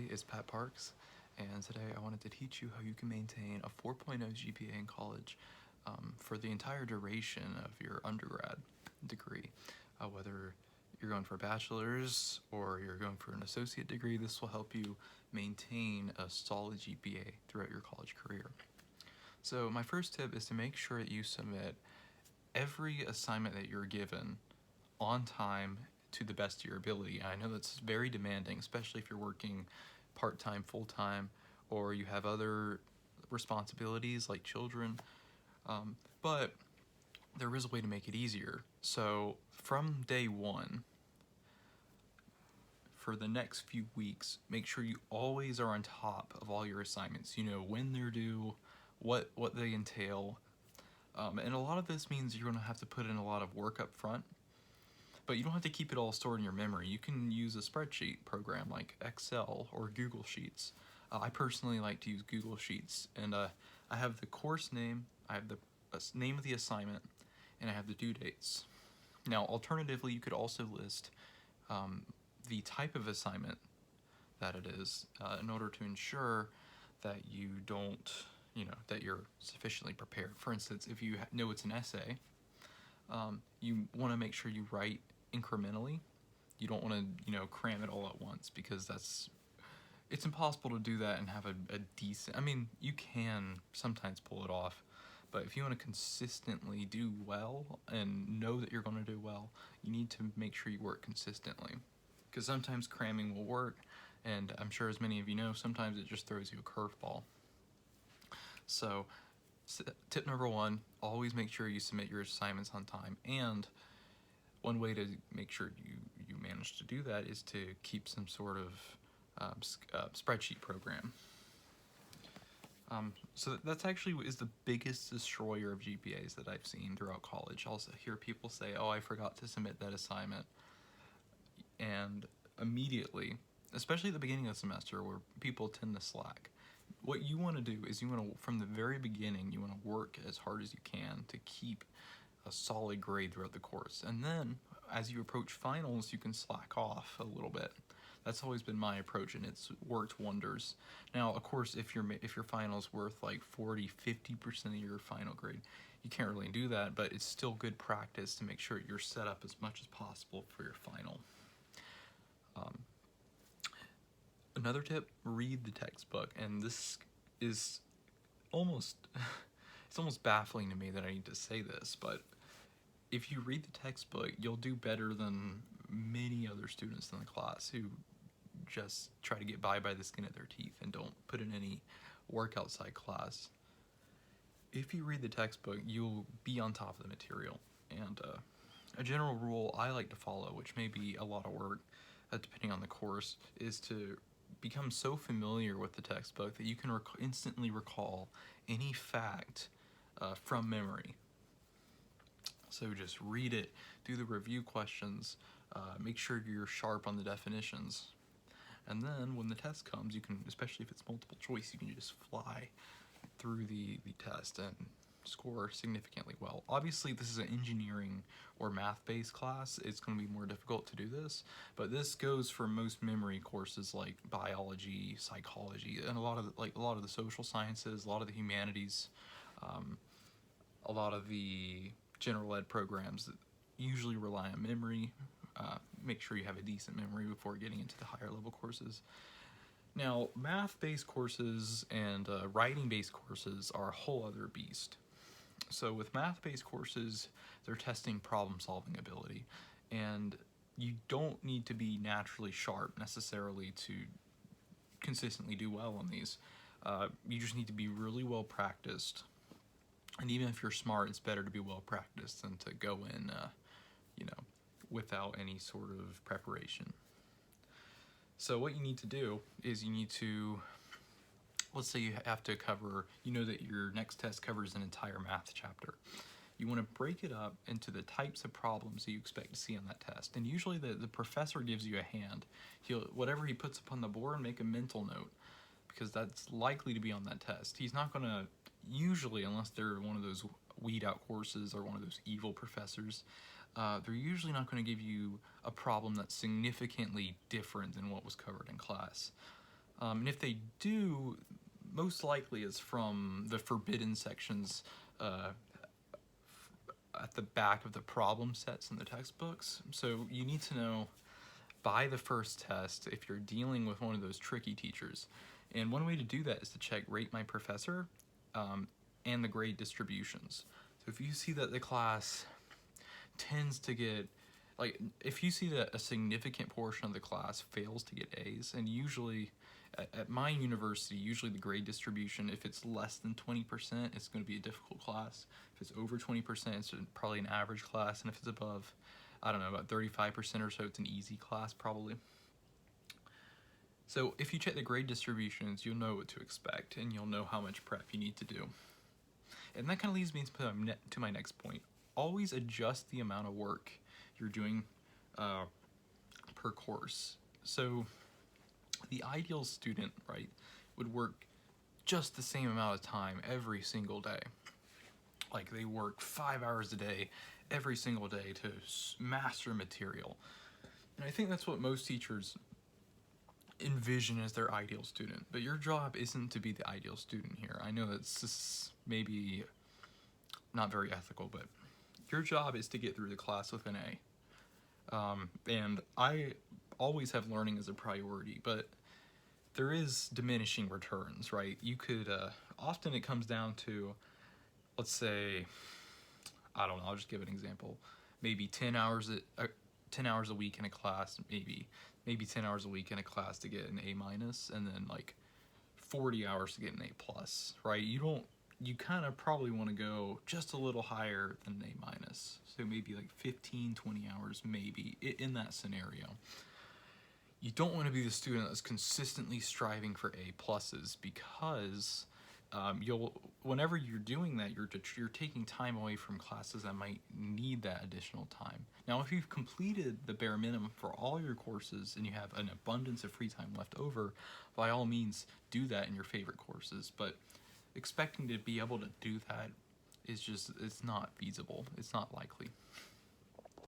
everybody, it's Pat Parks, and today I wanted to teach you how you can maintain a 4.0 GPA in college for the entire duration of your undergrad degree. Whether you're going for a bachelor's or you're going for an associate degree, this will help you maintain a solid GPA throughout your college career. So my first tip is to make sure that you submit every assignment that you're given on time to the best of your ability. I know that's very demanding, especially if you're working part-time, full-time, or you have other responsibilities like children, but there is a way to make it easier. So from day one, for the next few weeks, make sure you always are on top of all your assignments. You know when they're due, what they entail, and a lot of this means you're going to have to put in a lot of work up front. But you don't have to keep it all stored in your memory. You can use a spreadsheet program like Excel or Google Sheets. I personally like to use Google Sheets, and I have the course name, I have the name of the assignment, and I have the due dates. Now, alternatively, you could also list the type of assignment that it is in order to ensure that you don't, that you're sufficiently prepared. For instance, if you know it's an essay, you want to make sure you write incrementally. You don't want to, cram it all at once, because it's impossible to do that and have a decent, you can sometimes pull it off, but if you want to consistently do well and know that you're going to do well, you need to make sure you work consistently, because sometimes cramming will work, and I'm sure as many of you know, sometimes it just throws you a curveball. So tip number one, always make sure you submit your assignments on time. And one way to make sure you manage to do that is to keep some sort of spreadsheet program. So that's actually is the biggest destroyer of GPAs that I've seen throughout college. I'll hear people say, oh, I forgot to submit that assignment. And immediately, especially at the beginning of the semester where people tend to slack, what you want to do is from the very beginning, you want to work as hard as you can to keep a solid grade throughout the course. And then as you approach finals, you can slack off a little bit. That's always been my approach, and it's worked wonders. Now, of course, if your final's worth like 40-50% of your final grade, you can't really do that, but it's still good practice to make sure you're set up as much as possible for your final. Another tip, read the textbook, and this is almost, it's almost baffling to me that I need to say this, but if you read the textbook, you'll do better than many other students in the class who just try to get by the skin of their teeth and don't put in any work outside class. If you read the textbook, you'll be on top of the material, and a general rule I like to follow, which may be a lot of work depending on the course, is to become so familiar with the textbook that you can instantly recall any fact from memory. So just read it, do the review questions, make sure you're sharp on the definitions, and then when the test comes, you can, especially if it's multiple choice, you can just fly through the test and score significantly well. Obviously, this is an engineering or math-based class. It's going to be more difficult to do this, but this goes for most memory courses like biology, psychology, and a lot of the social sciences, a lot of the humanities, a lot of the general ed programs that usually rely on memory. Make sure you have a decent memory before getting into the higher level courses. Now, math-based courses and writing-based courses are a whole other beast. So with math-based courses, they're testing problem-solving ability, and you don't need to be naturally sharp necessarily to consistently do well on these. You just need to be really well practiced, and even if you're smart, it's better to be well practiced than to go in, without any sort of preparation. So what you need to do is you need to, let's say you have to cover, that your next test covers an entire math chapter. You want to break it up into the types of problems that you expect to see on that test. And usually the professor gives you a hand. Whatever he puts up on the board, make a mental note, because that's likely to be on that test. He's not going to, usually, unless they're one of those weed out courses or one of those evil professors, they're usually not going to give you a problem that's significantly different than what was covered in class. And if they do, most likely it's from the forbidden sections at the back of the problem sets in the textbooks. So you need to know by the first test if you're dealing with one of those tricky teachers. And one way to do that is to check Rate My Professor and the grade distributions. So if you see that the class tends to get, like, if you see that a significant portion of the class fails to get A's, and usually at my university, usually the grade distribution, if it's less than 20%, it's going to be a difficult class. If it's over 20%, it's probably an average class, and if it's above, I don't know, about 35% or so, it's an easy class probably. So if you check the grade distributions, you'll know what to expect, and you'll know how much prep you need to do. And that kind of leads me to my next point. Always adjust the amount of work you're doing per course. So the ideal student, right, would work just the same amount of time every single day. Like they work 5 hours a day every single day to master material. And I think that's what most teachers envision as their ideal student. But your job isn't to be the ideal student here. I know that's maybe not very ethical, but your job is to get through the class with an A. And I always have learning as a priority, but there is diminishing returns, right? You could, often it comes down to, let's say, I don't know, I'll just give an example. Maybe 10 hours a week in a class, maybe 10 hours a week in a class to get an A minus, and then like 40 hours to get an A plus, right? You kind of probably want to go just a little higher than an A minus. So maybe like 15, 20 hours maybe in that scenario. You don't want to be the student that's consistently striving for A pluses, because whenever you're doing that, you're taking time away from classes that might need that additional time. Now, if you've completed the bare minimum for all your courses and you have an abundance of free time left over, by all means do that in your favorite courses. But expecting to be able to do that is just, it's not feasible. It's not likely.